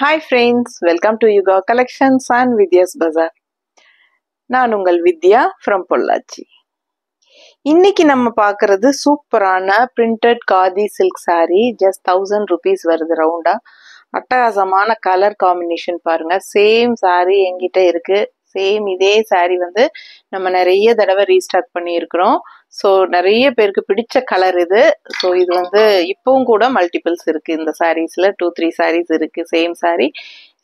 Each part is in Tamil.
Hi friends, welcome to Yuga Collections and Vidya's Bazaar. நான் உங்கள் வித்யா from பொள்ளாச்சி. இன்னைக்கு நம்ம பார்க்கறது சூப்பரான printed khadi silk saree, just 1000 rupees வருது ரவுண்டா. அட்டகாசமான கலர் காம்பினேஷன் பாருங்க. சேம் saree என்கிட்ட இருக்கு. சேம் இதே saree வந்து நம்ம நிறைய தடவை ரீஸ்டாக் பண்ணி இருக்கிறோம். ஸோ நிறைய பேருக்கு பிடிச்ச கலர் இது. ஸோ இது வந்து இப்பவும் கூட மல்டிபிள்ஸ் இருக்கு இந்த சாரீஸ்ல 2-3 சாரீஸ் இருக்கு சேம் சாரீ.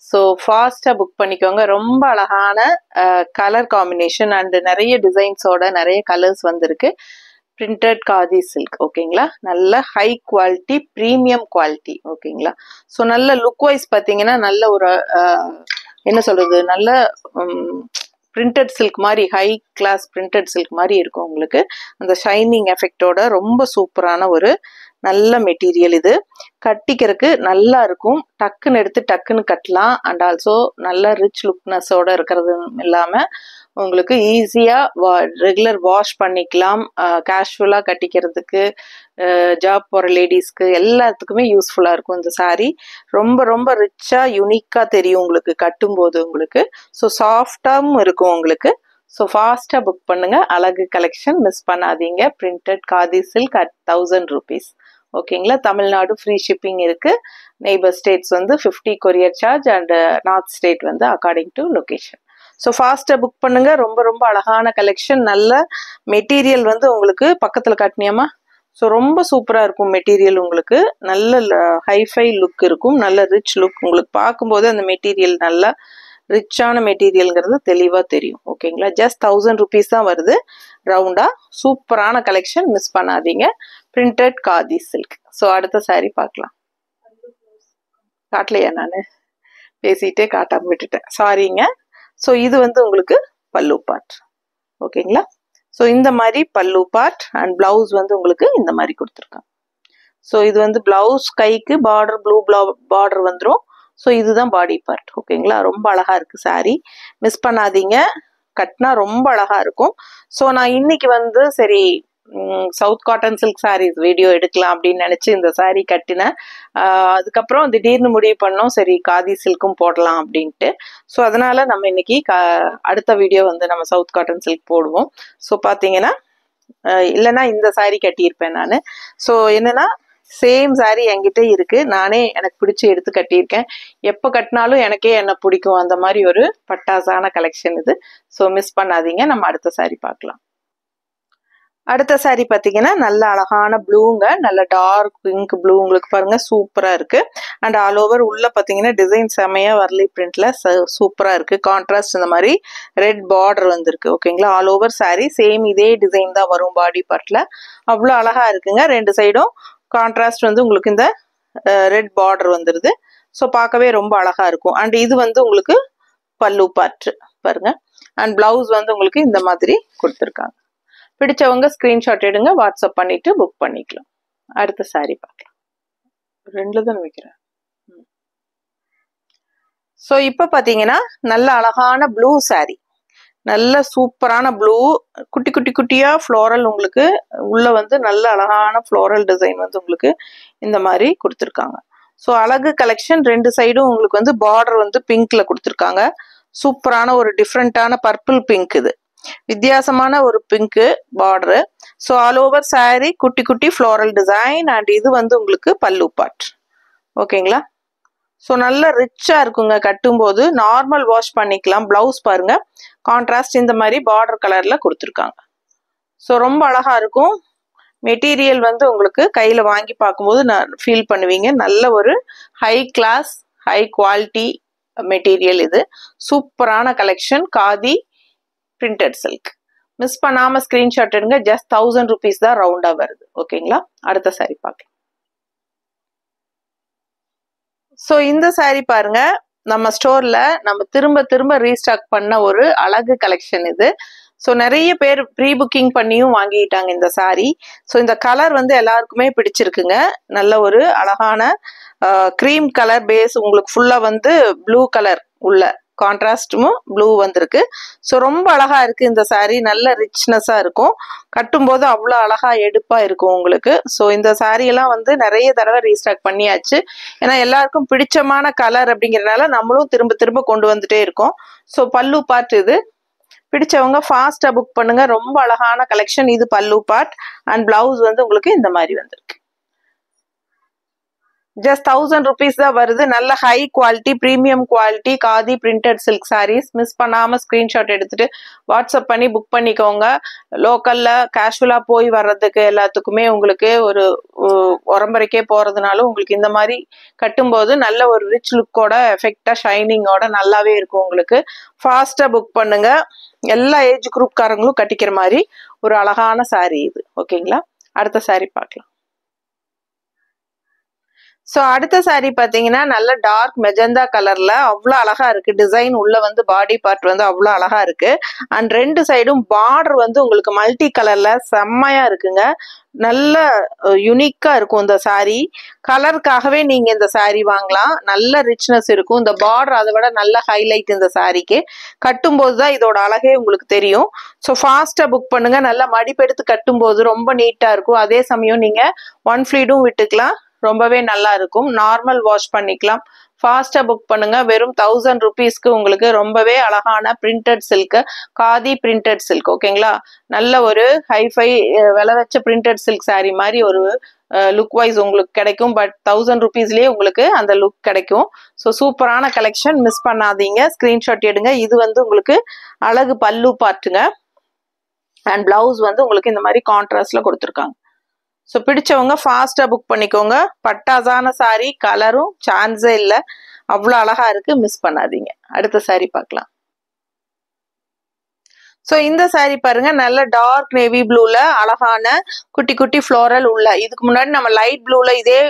ஸோ ஃபாஸ்டா புக் பண்ணிக்கோங்க. ரொம்ப அழகான கலர் காம்பினேஷன் அண்ட் நிறைய டிசைன்ஸோட நிறைய கலர்ஸ் வந்திருக்கு. பிரிண்டட் காதி சில்க் ஓகேங்களா. நல்ல ஹை குவாலிட்டி ப்ரீமியம் குவாலிட்டி ஓகேங்களா. ஸோ நல்ல லுக் வைஸ் பார்த்தீங்கன்னா நல்ல ஒரு என்ன சொல்றது நல்ல பிரிண்டட் சில்க் மாதிரி ஹை கிளாஸ் பிரிண்டட் சில்க் மாதிரி இருக்கும் உங்களுக்கு. அந்த ஷைனிங் எஃபெக்டோட ரொம்ப சூப்பரான ஒரு நல்ல மெட்டீரியல் இது. கட்டிக்கிறதுக்கு நல்லா இருக்கும். டக்குன்னு எடுத்து டக்குன்னு கட்டலாம். அண்ட் ஆல்சோ நல்ல ரிச் லுக்னஸோட இருக்கிறது இல்லாமல் உங்களுக்கு ஈஸியாக ரெகுலர் வாஷ் பண்ணிக்கலாம். கேஷுவலாக கட்டிக்கிறதுக்கு ஜாப் போகிற லேடிஸ்க்கு எல்லாத்துக்குமே யூஸ்ஃபுல்லாக இருக்கும் இந்த சாரீ. ரொம்ப ரொம்ப ரிச்சாக யுனிக்காக தெரியும் உங்களுக்கு கட்டும்போது உங்களுக்கு. ஸோ சாஃப்டாகவும் இருக்கும் உங்களுக்கு. ஸோ ஃபாஸ்ட்டாக புக் பண்ணுங்க. அழகு கலெக்ஷன் மிஸ் பண்ணாதீங்க. Printed khadi silk at 1000 rupees ஓகேங்களா. தமிழ்நாடு ஃப்ரீ ஷிப்பிங் இருக்கு. நெய்பர் ஸ்டேட்ஸ் வந்து 50 courier charge and north state வந்து அக்கார்டிங் டு லொகேஷன். ஸோ ஃபாஸ்ட்டாக புக் பண்ணுங்க. ரொம்ப ரொம்ப அழகான கலெக்ஷன். நல்ல மெட்டீரியல் வந்து உங்களுக்கு பக்கத்தில் காட்டினியாமா. ஸோ ரொம்ப சூப்பராக இருக்கும் மெட்டீரியல் உங்களுக்கு. நல்ல ஹைஃபை லுக் இருக்கும். நல்ல ரிச் லுக் உங்களுக்கு பார்க்கும்போது அந்த மெட்டீரியல் நல்லா ரிச்சான மெட்டீரியல்ங்கிறது தெளிவாக தெரியும் ஓகேங்களா. ஜஸ்ட் 1000 rupees தான் வருது ரவுண்டா. சூப்பரான கலெக்ஷன் மிஸ் பண்ணாதீங்க. Printed khadi silk. ஸோ அடுத்த சாரீ பார்க்கலாம். காட்டலையா நான் பேசிட்டே காட்டாம விட்டுட்டேன் சாரிங்க. ஸோ இது வந்து உங்களுக்கு பல்லு பார்ட் ஓகேங்களா. ஸோ இந்த மாதிரி பல்லு பார்ட் அண்ட் பிளவுஸ் வந்து உங்களுக்கு இந்த மாதிரி கொடுத்துருக்காங்க. ஸோ இது வந்து பிளவுஸ் கைக்கு பார்டர் ப்ளூ பார்டர் வந்துடும். ஸோ இதுதான் பாடி பார்ட் ஓகேங்களா. ரொம்ப அழகா இருக்கு சாரீ. மிஸ் பண்ணாதீங்க. கட்டினா ரொம்ப அழகா இருக்கும். ஸோ நான் இன்னைக்கு வந்து சரி south cotton silk sarees video எடுக்கலாம் அப்படின்னு நினைச்சு இந்த சாரீ கட்டினேன். அதுக்கப்புறம் திடீர்னு முடிவு பண்ணோம் சரி காதி சில்க்கும் போடலாம் அப்படின்ட்டு. ஸோ அதனால நம்ம இன்னைக்கு அடுத்த வீடியோ வந்து நம்ம சவுத் காட்டன் சில்க் போடுவோம். ஸோ பார்த்தீங்கன்னா இல்லைன்னா இந்த சாரீ கட்டியிருப்பேன் நான். ஸோ என்னன்னா சேம் சாரீ என்கிட்ட இருக்கு. நானே எனக்கு பிடிச்சி எடுத்து கட்டியிருக்கேன். எப்போ கட்டினாலும் எனக்கே என்ன பிடிக்கும் அந்த மாதிரி ஒரு பட்டாசான கலெக்ஷன் இது. ஸோ மிஸ் பண்ணாதீங்க. நம்ம அடுத்த சாரீ பார்க்கலாம். அடுத்த சாரீ பார்த்தீங்கன்னா நல்ல அழகான ப்ளூங்க. நல்ல டார்க் பிங்க் ப்ளூ உங்களுக்கு பாருங்க சூப்பராக இருக்கு. அண்ட் ஆல் ஓவர் உள்ள பார்த்தீங்கன்னா டிசைன் செமையா வரலி பிரிண்ட்ல சூப்பராக இருக்கு. கான்ட்ராஸ்ட் இந்த மாதிரி ரெட் பார்டர் வந்திருக்கு ஓகேங்களா. ஆல் ஓவர் சாரீ சேம் இதே டிசைன் தான் வரும் பாடி பார்ட்ல. அவ்வளோ அழகா இருக்குங்க. ரெண்டு சைடும் கான்ட்ராஸ்ட் வந்து உங்களுக்கு இந்த ரெட் பார்டர் வந்துடுது. ஸோ பார்க்கவே ரொம்ப அழகா இருக்கும். அண்ட் இது வந்து உங்களுக்கு பல்லு பார்ட் பாருங்க. அண்ட் பிளவுஸ் வந்து உங்களுக்கு இந்த மாதிரி கொடுத்துருக்காங்க. பிடிச்சவங்க ஸ்கிரீன்ஷாட் எடுங்க. வாட்ஸ்அப் பண்ணிட்டு புக் பண்ணிக்கலாம். அடுத்த சாரீ பார்க்கலாம். ரெண்டுல தான் வைக்கிறேன். ஸோ இப்போ பார்த்தீங்கன்னா நல்ல அழகான ப்ளூ சாரீ. நல்ல சூப்பரான ப்ளூ குட்டி குட்டி குட்டியா ஃப்ளோரல் உங்களுக்கு உள்ள வந்து நல்ல அழகான ஃப்ளோரல் டிசைன் வந்து உங்களுக்கு இந்த மாதிரி கொடுத்துருக்காங்க. ஸோ அழகு கலெக்ஷன். ரெண்டு சைடும் உங்களுக்கு வந்து பார்டர் வந்து பிங்க்ல கொடுத்துருக்காங்க. சூப்பரான ஒரு டிஃப்ரெண்டான பர்பிள் பிங்க். இது வித்தியாசமான ஒரு pink border. So all over sari குட்டி குட்டி ஃப்ளோரல் டிசைன் அண்ட் இது வந்து உங்களுக்கு பல்லு பார்ட் ஓகேங்களா. ஸோ நல்ல ரிச்சா இருக்குங்க கட்டும்போது. நார்மல் வாஷ் பண்ணிக்கலாம். பிளவுஸ் பாருங்க கான்ட்ராஸ்ட் இந்த மாதிரி பார்டர் கலர்ல கொடுத்துருக்காங்க. ஸோ ரொம்ப அழகா இருக்கும். மெட்டீரியல் வந்து உங்களுக்கு கையில வாங்கி பார்க்கும்போது ஃபீல் பண்ணுவீங்க. நல்ல ஒரு high class high quality material இது. சூப்பரான collection khadi printed silk. Miss பண்ணாம ஸ்கிரீன்ஷாட் எடுங்க. ஜஸ்ட் 1000 rupees தான் ரவுண்டா வருது ஓகேங்களா. அடுத்த சாரீ பார்க்கலாம். ஸோ இந்த சாரீ பாருங்க நம்ம ஸ்டோர்ல நம்ம திரும்ப திரும்ப ரீஸ்டாக் பண்ண ஒரு அழகு கலெக்ஷன் இது. ஸோ நிறைய பேர் ப்ரீ புக்கிங் பண்ணியும் வாங்கிட்டாங்க இந்த சாரீ. ஸோ இந்த கலர் வந்து எல்லாருக்குமே பிடிச்சிருக்குங்க. நல்ல ஒரு அழகான க்ரீம் கலர் பேஸ் உங்களுக்கு ஃபுல்லா வந்து ப்ளூ கலர் உள்ள கான்ட்ராஸ்டும் ப்ளூ வந்திருக்கு. ஸோ ரொம்ப அழகா இருக்கு இந்த saree. நல்ல ரிச்னஸா இருக்கும். கட்டும்போது அவ்வளோ அழகா எடுப்பா இருக்கும் உங்களுக்கு. ஸோ இந்த saree எல்லாம் வந்து நிறைய தடவை ரீஸ்டாக் பண்ணியாச்சு. ஏன்னா எல்லாருக்கும் பிடிச்சமான கலர் அப்படிங்கிறதுனால நம்மளும் திரும்ப திரும்ப கொண்டு வந்துட்டே இருக்கோம். ஸோ பல்லு பார்ட் இது. பிடிச்சவங்க ஃபாஸ்டா புக் பண்ணுங்க. ரொம்ப அழகான கலெக்ஷன். இது பல்லு பார்ட் அண்ட் பிளவுஸ் வந்து உங்களுக்கு இந்த மாதிரி வந்திருக்கு. ஜஸ்ட் 1000 rupees தான் வருது. நல்ல high quality, premium quality khadi printed silk sarees. Miss பண்ணாம ஸ்கிரீன்ஷாட் எடுத்துட்டு வாட்ஸ்அப் பண்ணி புக் பண்ணிக்கோங்க. லோக்கல்ல கேஷுவலா போய் வர்றதுக்கு எல்லாத்துக்குமே உங்களுக்கு ஒரு உரம்பரைக்கே போறதுனால உங்களுக்கு இந்த மாதிரி கட்டும்போது நல்ல ஒரு ரிச் லுக்கோட எஃபெக்டா ஷைனிங்கோட நல்லாவே இருக்கும் உங்களுக்கு. ஃபாஸ்டா புக் பண்ணுங்க. எல்லா ஏஜ் குரூப்காரங்களும் கட்டிக்கிற மாதிரி ஒரு அழகான சாரீ இது. ஓகேங்களா? அடுத்த சாரீ பார்க்கலாம். ஸோ அடுத்த சாரீ பார்த்தீங்கன்னா நல்ல டார்க் மெஜந்தா கலர்ல அவ்வளோ அழகா இருக்கு. டிசைன் உள்ள வந்து பாடி பார்ட் வந்து அவ்வளோ அழகா இருக்கு. அண்ட் ரெண்டு சைடும் பார்டர் வந்து உங்களுக்கு மல்டி கலர்ல செம்மையா இருக்குங்க. நல்ல யுனிக்கா இருக்கும் இந்த சாரீ. கலருக்காகவே நீங்க இந்த சாரீ வாங்கலாம். நல்ல ரிச்னஸ் இருக்கும். இந்த பார்டர் அதை விட நல்ல ஹைலைட் இந்த சாரீக்கு. கட்டும்போது தான் இதோட அழகே உங்களுக்கு தெரியும். ஸோ ஃபாஸ்டா புக் பண்ணுங்க. நல்லா மடிப்பெடுத்து கட்டும்போது ரொம்ப நீட்டா இருக்கும். அதே சமயம் நீங்க ஒன் ஃப்ளீடும் விட்டுக்கலாம். ரொம்பவே நல்லா இருக்கும். நார்மல் வாஷ் பண்ணிக்கலாம். ஃபாஸ்டா புக் பண்ணுங்க. வெறும் 1000 rupeesக்கு உங்களுக்கு ரொம்பவே அழகான printed silk, khadi printed silk. ஓகேங்களா? நல்ல ஒரு ஹைஃபை விலை வச்ச பிரிண்டட் சில்க் சாரீ மாதிரி ஒரு லுக் வைஸ் உங்களுக்கு கிடைக்கும். பட் 1000 rupeesலயே உங்களுக்கு அந்த லுக் கிடைக்கும். ஸோ சூப்பரான கலெக்ஷன். மிஸ் பண்ணாதீங்க. ஸ்கிரீன்ஷாட் எடுங்க. இது வந்து உங்களுக்கு அழகு பல்லு பார்ட்டுங்க. அண்ட் பிளவுஸ் வந்து உங்களுக்கு இந்த மாதிரி கான்ட்ராஸ்ட்ல கொடுத்துருக்காங்க. ஸோ பிடிச்சவங்க ஃபாஸ்டா புக் பண்ணிக்கோங்க. பட்டாசான சாரீ, கலரும் சான்ஸே இல்லை. அவ்வளோ அழகா இருக்கு. மிஸ் பண்ணாதீங்க. அடுத்த சாரீ பார்க்கலாம். ஸோ இந்த சாரீ பாருங்க. நல்ல டார்க் நேவி ப்ளூல அழகான குட்டி குட்டி ஃப்ளோரல் உள்ள. இதுக்கு முன்னாடி நம்ம லைட் ப்ளூல இதே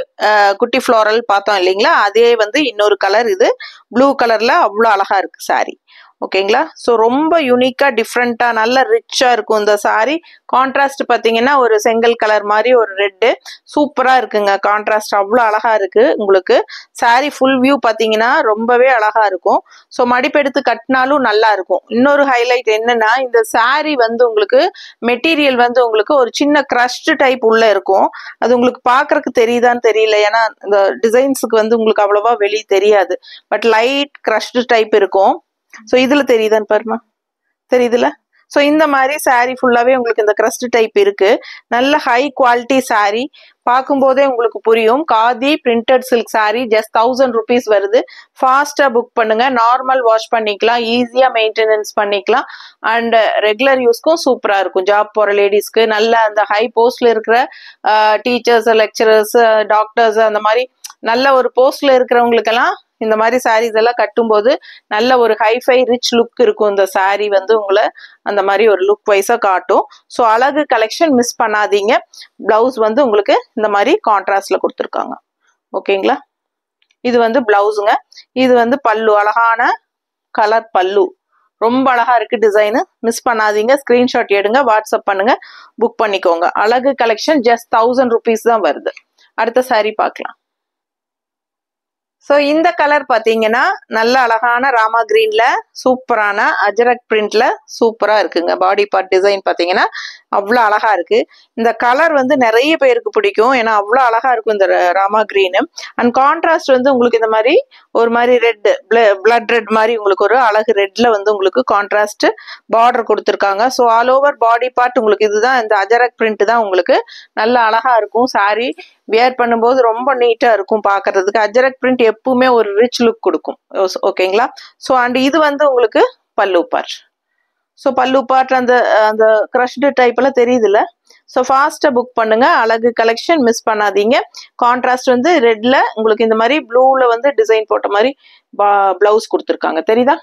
குட்டி ஃப்ளோரல் பார்த்தோம் இல்லைங்களா? அதே வந்து இன்னொரு கலர். இது ப்ளூ கலர்ல அவ்வளோ அழகா இருக்கு சாரீ. ஓகேங்களா? ஸோ ரொம்ப யூனிக்கா டிஃப்ரெண்டா நல்ல ரிச்சா இருக்கும் இந்த சாரீ. கான்ட்ராஸ்ட் பார்த்தீங்கன்னா ஒரு செங்கல் கலர் மாதிரி ஒரு ரெட்டு சூப்பரா இருக்குங்க. கான்ட்ராஸ்ட் அவ்வளோ அழகா இருக்கு உங்களுக்கு. சாரீ ஃபுல் வியூ பார்த்தீங்கன்னா ரொம்பவே அழகா இருக்கும். ஸோ மடிப்பெடுத்து கட்டினாலும் நல்லா இருக்கும். இன்னொரு ஹைலைட் என்னன்னா இந்த சாரீ வந்து உங்களுக்கு மெட்டீரியல் வந்து உங்களுக்கு ஒரு சின்ன கிரஷ்ட் டைப் உள்ள இருக்கும். அது உங்களுக்கு பார்க்கறதுக்கு தெரியுதான்னு தெரியல. ஏன்னா இந்த டிசைன்ஸுக்கு வந்து உங்களுக்கு அவ்வளவா வெளியே தெரியாது. பட் லைட் கிரஷ்ட் டைப் இருக்கும். ஸோ இதுல தெரியுதான்னு பாருமா, தெரியுதுல? ஸோ இந்த மாதிரி சாரீ ஃபுல்லாவே உங்களுக்கு இந்த கிரஸ்ட் டைப் இருக்கு. நல்ல ஹை குவாலிட்டி சாரீ. பார்க்கும்போதே உங்களுக்கு புரியும். Khadi printed silk sari. Just 1000 rupees வருது. ஃபாஸ்டா புக் பண்ணுங்க. நார்மல் வாஷ் பண்ணிக்கலாம். ஈஸியா மெயின்டெனன்ஸ் பண்ணிக்கலாம். அண்ட் ரெகுலர் யூஸ்க்கும் சூப்பரா இருக்கும். ஜாப் போற லேடிஸ்க்கு, நல்ல அந்த ஹை போஸ்ட்ல இருக்கிற டீச்சர்ஸ், லெக்சரர்ஸ், டாக்டர்ஸ், அந்த மாதிரி நல்ல ஒரு போஸ்ட்ல இருக்கிறவங்களுக்கெல்லாம் இந்த மாதிரி சாரீஸ் எல்லாம் கட்டும்போது நல்ல ஒரு ஹைஃபை ரிச் லுக் இருக்கும். இந்த சாரீ வந்து உங்களை அந்த மாதிரி ஒரு லுக் வைஸா காட்டும். ஸோ அழகு கலெக்ஷன். மிஸ் பண்ணாதீங்க. பிளவுஸ் வந்து உங்களுக்கு இந்த மாதிரி கான்ட்ராஸ்ட்ல கொடுத்துருக்காங்க. ஓகேங்களா? இது வந்து பிளவுஸுங்க. இது வந்து பல்லு. அழகான கலர் பல்லு. ரொம்ப அழகா இருக்கு டிசைனு. மிஸ் பண்ணாதீங்க. ஸ்கிரீன்ஷாட் எடுங்க. வாட்ஸ்அப் பண்ணுங்க. புக் பண்ணிக்கோங்க. அழகு கலெக்ஷன். ஜஸ்ட் 1000 rupees தான் வருது. அடுத்த சாரீ பார்க்கலாம். ஸோ இந்த கலர் பார்த்தீங்கன்னா நல்ல அழகான ராமா கிரீன்ல சூப்பரான அஜரக் பிரிண்ட்ல சூப்பரா இருக்குங்க. பாடி பார்ட் டிசைன் பார்த்தீங்கன்னா அவ்வளோ அழகா இருக்கு. இந்த கலர் வந்து நிறைய பேருக்கு பிடிக்கும். ஏன்னா அவ்வளோ அழகா இருக்கும் இந்த ராமா கிரீனு. அண்ட் கான்ட்ராஸ்ட் வந்து உங்களுக்கு இந்த மாதிரி ஒரு மாதிரி ரெட், பிளட் ரெட் மாதிரி உங்களுக்கு ஒரு அழகு ரெட்ல வந்து உங்களுக்கு கான்ட்ராஸ்ட் பார்டர் கொடுத்துருக்காங்க. So all over body part உங்களுக்கு இதுதான் இந்த அஜரக் பிரிண்ட் தான் உங்களுக்கு நல்ல அழகா இருக்கும். சாரீ வியர் பண்ணும்போது ரொம்ப நீட்டா இருக்கும் பார்க்கறதுக்கு. அஜரக் பிரிண்ட் எப்பவுமே ஒரு ரிச் லுக் கொடுக்கும். ஓகேங்களா? ஸோ அண்ட் இது வந்து உங்களுக்கு பல்லு பார்ட். ஸோ பல்லு பார்ட் அந்த அந்த கிரஷ்டு டைப்ல தெரியுதுல்ல? ஸோ ஃபாஸ்டா புக் பண்ணுங்க. அழகு கலெக்ஷன். மிஸ் பண்ணாதீங்க. கான்ட்ராஸ்ட் வந்து ரெட்ல உங்களுக்கு இந்த மாதிரி ப்ளூல வந்து டிசைன் போட்ட மாதிரி பிளவுஸ் கொடுத்துருக்காங்க. தெரியுதா?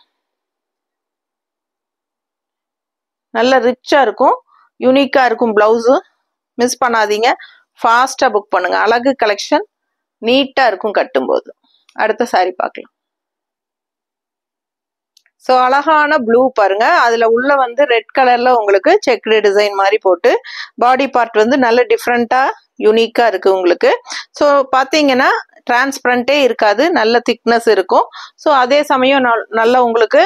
நல்ல ரிச்சா இருக்கும். யூனிக்கா இருக்கும் பிளவுஸு. மிஸ் பண்ணாதீங்க. ஃபாஸ்டா புக் பண்ணுங்க. அழகு கலெக்ஷன். நீட்டா இருக்கும் கட்டும்போது. அடுத்த சாரீ பார்க்கலாம். ஸோ அழகான ப்ளூ பாருங்க. அதுல உள்ள வந்து ரெட் கலர்ல உங்களுக்கு செக்டு டிசைன் மாதிரி போட்டு பாடி பார்ட் வந்து நல்ல டிஃப்ரெண்டா யூனிக்கா இருக்கு உங்களுக்கு. ஸோ பாத்தீங்கன்னா டிரான்ஸ்பரண்டே இருக்காது, நல்ல திக்னஸ் இருக்கும். ஸோ அதே சமயம் நல்லா உங்களுக்கு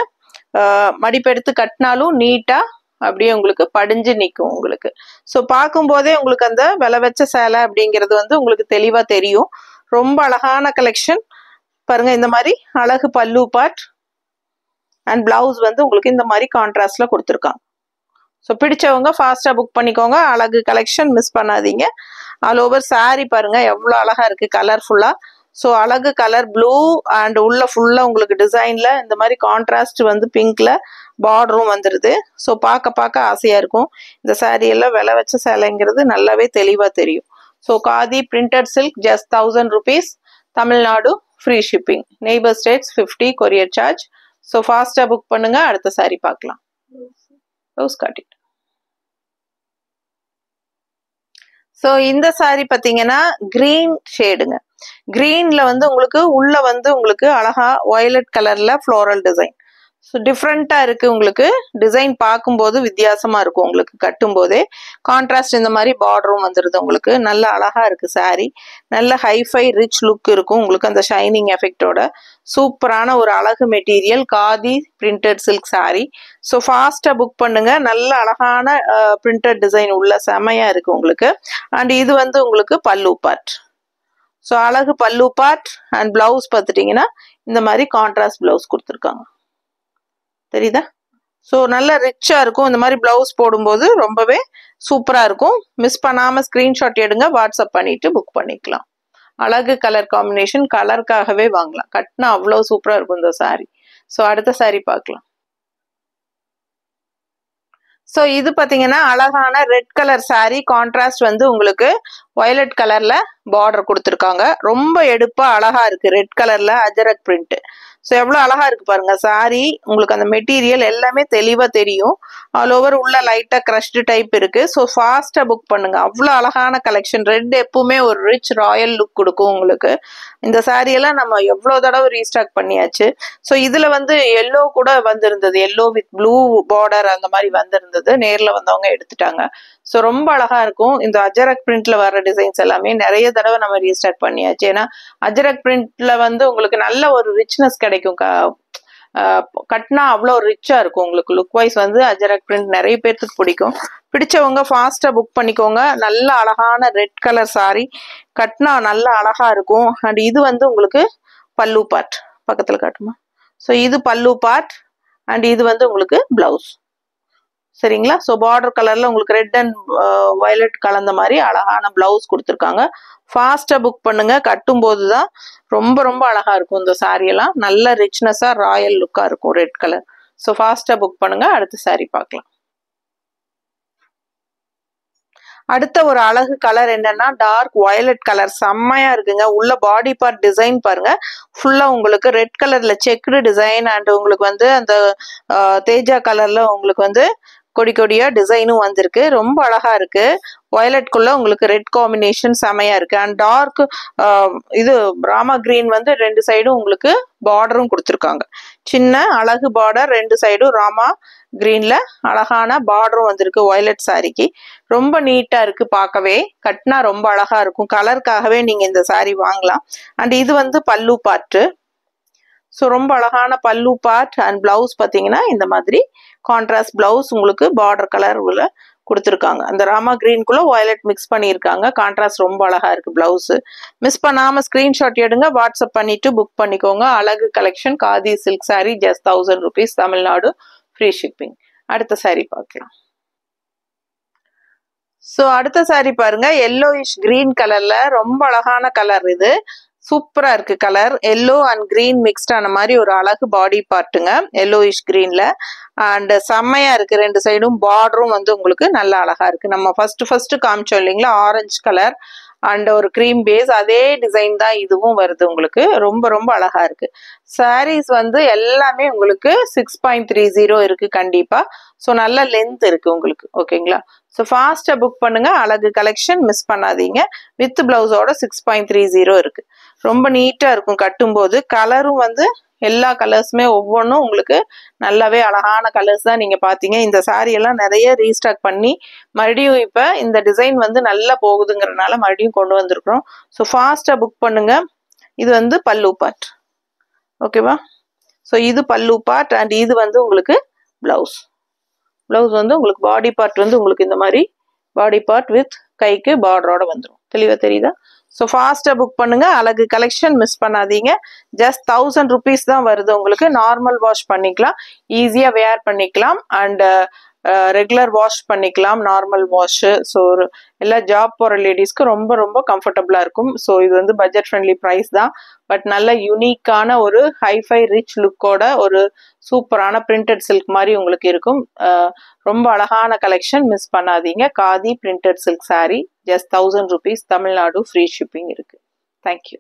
மடிப்பெடுத்து கட்டினாலும் நீட்டாக அப்படியே உங்களுக்கு படிஞ்சு நிற்கும் உங்களுக்கு. ஸோ பார்க்கும்போதே உங்களுக்கு அந்த விலை வச்ச சேலை அப்படிங்கிறது வந்து உங்களுக்கு தெளிவாக தெரியும். ரொம்ப அழகான கலெக்ஷன் பாருங்க. இந்த மாதிரி அழகு பல்லு பார்ட் அண்ட் பிளவுஸ் வந்து உங்களுக்கு இந்த மாதிரி கான்ட்ராஸ்ட்ல கொடுத்துருக்காங்க. ஸோ பிடிச்சவங்க ஃபாஸ்ட்டாக புக் பண்ணிக்கோங்க. அழகு கலெக்ஷன் மிஸ் பண்ணாதீங்க. ஆல் ஓவர் சாரி பாருங்க எவ்வளோ அழகா இருக்கு கலர்ஃபுல்லாக. ஸோ அழகு கலர் ப்ளூ அண்ட் உள்ள ஃபுல்லாக உங்களுக்கு டிசைனில் இந்த மாதிரி கான்ட்ராஸ்ட் வந்து பிங்க்ல பார்டரும் வந்துடுது. ஸோ பார்க்க ஆசையாக இருக்கும். இந்த சாரீ எல்லாம் விலை வச்ச சேலைங்கிறது நல்லாவே தெளிவாக தெரியும். So khadi printed silk just 1000 rupees, Tamil Nadu free shipping, neighbour states 50 courier charge. So ஃபாஸ்ட்டாக புக் பண்ணுங்க. அடுத்த சாரீ பார்க்கலாம். ப்ளவுஸ் காட்டிட்டு. ஸோ இந்த சாரீ பார்த்தீங்கன்னா கிரீன் ஷேடுங்க. கிரீன்ல வந்து உங்களுக்கு உள்ள வந்து உங்களுக்கு அழகா வயலட் கலர்ல ஃப்ளோரல் டிசைன். ஸோ டிஃப்ரெண்ட்டாக இருக்குது உங்களுக்கு. டிசைன் பார்க்கும்போது வித்தியாசமாக இருக்கும் உங்களுக்கு. கட்டும் போதே கான்ட்ராஸ்ட் இந்த மாதிரி பார்டரும் வந்துடுது உங்களுக்கு. நல்ல அழகாக இருக்குது சாரீ. நல்ல ஹைஃபை ரிச் லுக் இருக்கும் உங்களுக்கு அந்த ஷைனிங் எஃபெக்டோட. சூப்பரான ஒரு அழகு material khadi printed silk sari. So ஃபாஸ்ட்டாக புக் பண்ணுங்க. நல்ல அழகான பிரிண்டட் டிசைன் உள்ள செமையாக இருக்குது உங்களுக்கு. அண்ட் இது வந்து உங்களுக்கு பல்லு பார்ட். ஸோ அழகு பல்லு பார்ட் அண்ட் பிளவுஸ் பார்த்துட்டிங்கன்னா இந்த மாதிரி கான்ட்ராஸ்ட் பிளவுஸ் கொடுத்துருக்காங்க. தெரியுதா? ஸோ நல்ல ரிச்சாக இருக்கும். இந்த மாதிரி பிளவுஸ் போடும்போது ரொம்பவே சூப்பராக இருக்கும். மிஸ் பண்ணாமல் ஸ்க்ரீன்ஷாட் எடுங்க, வாட்ஸ்அப் பண்ணிட்டு புக் பண்ணிக்கலாம். அழகு கலர் காம்பினேஷன், கலருக்காகவே வாங்கலாம். கட்டினா அவ்வளோ சூப்பராக இருக்கும் இந்த சாரீ. ஸோ அடுத்த சாரீ பார்க்கலாம். ஸோ இது பார்த்தீங்கன்னா அழகான ரெட் கலர் சாரீ. கான்ட்ராஸ்ட் வந்து உங்களுக்கு வயலட் கலர்ல பார்டர் கொடுத்துருக்காங்க. ரொம்ப எடுப்பா அழகா இருக்கு. ரெட் கலர்ல அஜரக் பிரிண்ட். ஸோ எவ்வளோ அழகா இருக்கு பாருங்க சாரீ. உங்களுக்கு அந்த மெட்டீரியல் எல்லாமே தெளிவாக தெரியும். ஆல் ஓவர் உள்ள லைட்டாக க்ரஷ்டு டைப் இருக்கு. ஸோ ஃபாஸ்ட்டாக புக் பண்ணுங்க. அவ்வளோ அழகான கலெக்ஷன். ரெட் எப்பவுமே ஒரு ரிச் ராயல் லுக் கொடுக்கும் உங்களுக்கு. இந்த சாரியெல்லாம் நம்ம எவ்வளோ தடவை ரீஸ்டாக் பண்ணியாச்சு. ஸோ இதில் வந்து எல்லோ கூட வந்திருந்தது. எல்லோ வித் ப்ளூ பார்டர் அந்த மாதிரி வந்திருந்தது. நேரில் வந்தவங்க எடுத்துட்டாங்க. ஸோ ரொம்ப அழகா இருக்கும். இந்த அஜரக் பிரிண்ட்ல வர டிசைன்ஸ் எல்லாமே நிறைய தடவை நம்ம ரீஸ்டார்ட் பண்ணியாச்சு. ஏன்னா அஜரக் பிரிண்ட்ல வந்து உங்களுக்கு நல்ல ஒரு ரிச்னஸ் கிடைக்கும். கட்டினா அவ்வளோ ரிச்சா இருக்கும் உங்களுக்கு. லுக் வைஸ் வந்து அஜரக் பிரிண்ட் நிறைய பேர்த்துக்கு பிடிக்கும். பிடிச்சவங்க ஃபாஸ்டா புக் பண்ணிக்கோங்க. நல்ல அழகான ரெட் கலர் சாரி. கட்டினா நல்லா அழகா இருக்கும். அண்ட் இது வந்து உங்களுக்கு பல்லு பார்ட். பக்கத்துல காட்டுமா? ஸோ இது பல்லு பார்ட் அண்ட் இது வந்து உங்களுக்கு பிளவுஸ். சரிங்களா? ஸோ பார்டர் கலர்ல உங்களுக்கு ரெட் அண்ட் வயலட் கலந்த மாதிரி அழகான பிளவுஸ் கொடுத்துருக்காங்க. ஃபாஸ்டா புக் பண்ணுங்க. கட்டும் போதுதான் ரொம்ப ரொம்ப அழகா இருக்கும் இந்த சாரி எல்லாம். நல்ல ரிச்னஸா ராயல் லுக்கா இருக்கும் ரெட் கலர். ஸோ ஃபாஸ்டா புக் பண்ணுங்க. அடுத்த சாரி பார்க்கலாம். அடுத்த ஒரு அழகு கலர் என்னன்னா டார்க் வயலட் கலர். செம்மையா இருக்குங்க. உள்ள பாடி பார்ட் டிசைன் பாருங்க. ஃபுல்லா உங்களுக்கு ரெட் கலர்ல செக்குடு டிசைன் அண்ட் உங்களுக்கு வந்து அந்த தேஜா கலர்ல உங்களுக்கு வந்து கொடி கொடியா டிசைனும் வந்திருக்கு. ரொம்ப அழகா இருக்கு. வயலட்குள்ள உங்களுக்கு ரெட் காம்பினேஷன் செமையா இருக்கு. அண்ட் டார்க் இது ராமா கிரீன் வந்து ரெண்டு சைடும் உங்களுக்கு பார்டரும் கொடுத்துருக்காங்க. சின்ன அழகு பார்டர், ரெண்டு சைடும் ராமா கிரீன்ல அழகான பார்டரும் வந்திருக்கு வயலட் சாரிக்கு. ரொம்ப நீட்டா இருக்கு பார்க்கவே. கட்டினா ரொம்ப அழகா இருக்கும். கலருக்காகவே நீங்க இந்த சாரி வாங்கலாம். அண்ட் இது வந்து பல்லு பார்ட்டு. ஸோ ரொம்ப அழகான பல்லு பார்ட் அண்ட் பிளவுஸ் பார்த்தீங்கன்னா இந்த மாதிரி கான்ட்ராஸ்ட் பிளவுஸ் உங்களுக்கு பார்டர் கலர் உள்ள கொடுத்துருக்காங்க. அந்த ராமா கிரீன்குள்ள வயலட் மிக்ஸ் பண்ணியிருக்காங்க. கான்ட்ராஸ்ட் ரொம்ப அழகா இருக்கு பிளவுஸ். மிஸ் பண்ணாம ஸ்கிரீன்ஷாட் எடுங்க, வாட்ஸ்அப் பண்ணிட்டு புக் பண்ணிக்கோங்க. அழகு collection khadi silk sorry just 1000 rupees, Tamil Nadu free shipping. அடுத்த சாரி பார்க்கலாம். ஸோ அடுத்த சாரி பாருங்க. எல்லோயிஷ் கிரீன் கலர்ல ரொம்ப அழகான கலர். இது சூப்பரா இருக்கு colour. Yellow and green mixed ஆன மாதிரி ஒரு அழகு பாடி பார்ட்டுங்க எல்லோயிஷ் கிரீன்ல. அண்ட் செம்மையா இருக்கு. ரெண்டு சைடும் பார்டரும் வந்து உங்களுக்கு நல்ல அழகா இருக்கு. நம்ம ஃபர்ஸ்ட் காமிச்சோம் இல்லைங்களா ஆரஞ்சு கலர் அண்ட் ஒரு கிரீம் பேஸ், அதே டிசைன் தான் இதுவும் வருது உங்களுக்கு. ரொம்ப ரொம்ப அழகா இருக்கு. சாரீஸ் வந்து எல்லாமே உங்களுக்கு 6.30 இருக்கு கண்டிப்பா. ஸோ நல்ல லென்த் இருக்கு உங்களுக்கு. ஓகேங்களா? ஸோ ஃபாஸ்டா புக் பண்ணுங்க. அழகு கலெக்ஷன் மிஸ் பண்ணாதீங்க. வித் பிளவுஸோட 6.30 இருக்கு. ரொம்ப நீட்டா இருக்கும் கட்டும்போது. கலரும் வந்து எல்லா கலர்ஸுமே ஒவ்வொன்றும் உங்களுக்கு நல்லாவே அழகான கலர்ஸ் தான் நீங்க பாத்தீங்க. இந்த சாரி எல்லாம் நிறைய ரீஸ்டாக் பண்ணி மறுபடியும் இப்ப இந்த டிசைன் வந்து நல்லா போகுதுங்கிறதுனால மறுபடியும் கொண்டு வந்திருக்கிறோம். ஸோ ஃபாஸ்டா புக் பண்ணுங்க. இது வந்து பல்லு பார்ட். ஓகேவா? ஸோ இது பல்லு பார்ட் அண்ட் இது வந்து உங்களுக்கு பிளவுஸ். பிளவுஸ் வந்து உங்களுக்கு பாடி பார்ட் வந்து உங்களுக்கு இந்த மாதிரி பாடி பார்ட் வித் கைக்கு பார்டரோட வந்துடும். தெளிவாக தெரியுதா? ஸோ ஃபாஸ்ட்டாக புக் பண்ணுங்க. அழகு கலெக்ஷன் மிஸ் பண்ணாதீங்க. ஜஸ்ட் 1000 rupees தான் வருது உங்களுக்கு. நார்மல் வாஷ் பண்ணிக்கலாம், ஈஸியாக வேர் பண்ணிக்கலாம் அண்ட் ரெகுலர் வாஷ் பண்ணிக்கலாம், நார்மல் வாஷு. ஸோ எல்லா ஜாப் போகிற லேடிஸ்க்கு ரொம்ப ரொம்ப கம்ஃபர்டபுளாக இருக்கும். ஸோ இது வந்து பட்ஜெட் ஃப்ரெண்ட்லி ப்ரைஸ் தான், பட் நல்ல யூனிக்கான ஒரு ஹைஃபை ரிச் லுக்கோட ஒரு சூப்பரான பிரிண்டட் சில்க் மாதிரி உங்களுக்கு இருக்கும். ரொம்ப அழகான கலெக்ஷன், மிஸ் பண்ணாதீங்க. Khadi printed silk sari, just 1000 rupees, Tamil Nadu free shipping இருக்கு. தேங்க்யூ.